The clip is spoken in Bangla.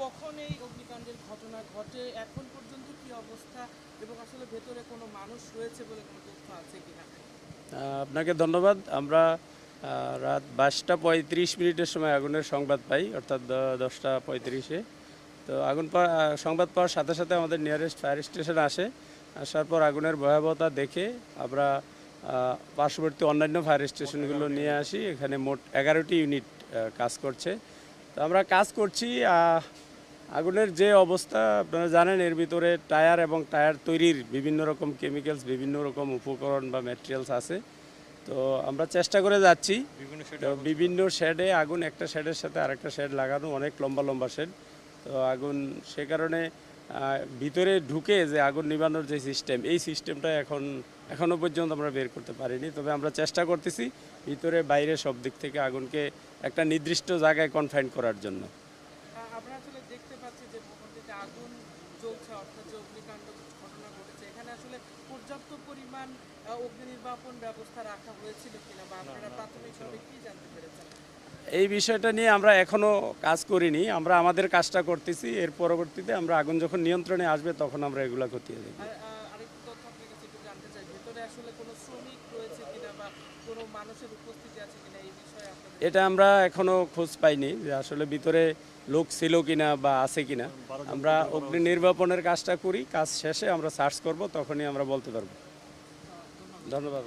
কখন এই অগ্নিকাণ্ডের ঘটনা ঘটে, এখন পর্যন্ত কি অবস্থা এবং আসলে ভেতরে কোনো মানুষ রয়েছে বলে কোনো তথ্য আছে কিনা? আপনাকে ধন্যবাদ। আমরা রাত 22টা 35 মিনিটের সময় আগুনের সংবাদ পাই, অর্থাৎ 10টা 35-এ। তো সংবাদ পাওয়ার সাথে সাথে আমাদের নিয়ারেস্ট ফায়ার স্টেশন আসার পর আগুনের ভয়াবহতা দেখে আমরা পার্শ্ববর্তী অন্যান্য ফায়ার স্টেশনগুলো নিয়ে আসি। এখানে মোট 11টি ইউনিট কাজ করছে। তো আমরা কাজ করছি। আগুনের যে অবস্থা আপনারা জানেন, এর ভিতরে টায়ার এবং টায়ার তৈরির বিভিন্ন রকম কেমিক্যালস, বিভিন্ন রকম উপকরণ বা ম্যাটেরিয়ালস আছে। তো আমরা চেষ্টা করে যাচ্ছি। তো বিভিন্ন শেডে আগুন, একটা শেডের সাথে আরেকটা শেড লাগানো, অনেক লম্বা লম্বা শেড। তো আগুন সে কারণে ভিতরে ঢুকে যে আগুন নিবানোর যে সিস্টেম, এই সিস্টেমটা এখনও পর্যন্ত আমরা বের করতে পারিনি। তবে আমরা চেষ্টা করতেছি ভিতরে বাইরে সব দিক থেকে আগুনকে একটা নির্দিষ্ট জায়গায় কনফাইন করার জন্য। আমরা আসলে দেখতে পাচ্ছি যে ভবনটিতে আগুন জ্বলছে, অর্থাৎ যে অগ্নিকাণ্ড ঘটনা ঘটেছে, এখানে আসলে পর্যাপ্ত পরিমাণ অগ্নি নির্বাপন ব্যবস্থা রাখা হয়েছিল কিনা বা আপনারা প্রাথমিকভাবে কি জানতে পেরেছেন? এই বিষয়টা নিয়ে আমরা এখনও কাজ করিনি। আমরা আমাদের কাজটা করতেছি। এর পরবর্তীতে আমরা আগুন যখন নিয়ন্ত্রণে আসবে তখন আমরা এগুলা খতিয়ে দেখব। আরেকটু তথ্য আপনার কাছে একটু জানতে চাই, ভেতরে আসলে কোনো শ্রমিক রয়েছে কিনা বা কোনো মানুষের উপস্থিতি আছে কিনা, এই বিষয়ে আপনাদের? এটা আমরা এখনও খোঁজ পাইনি যে আসলে ভিতরে লোক ছিল কিনা বা আছে কিনা। আমরা অগ্নি নির্বাপনের কাজটা করি, কাজ শেষে আমরা সার্চ করব, তখনই আমরা বলতে পারবো। ধন্যবাদ।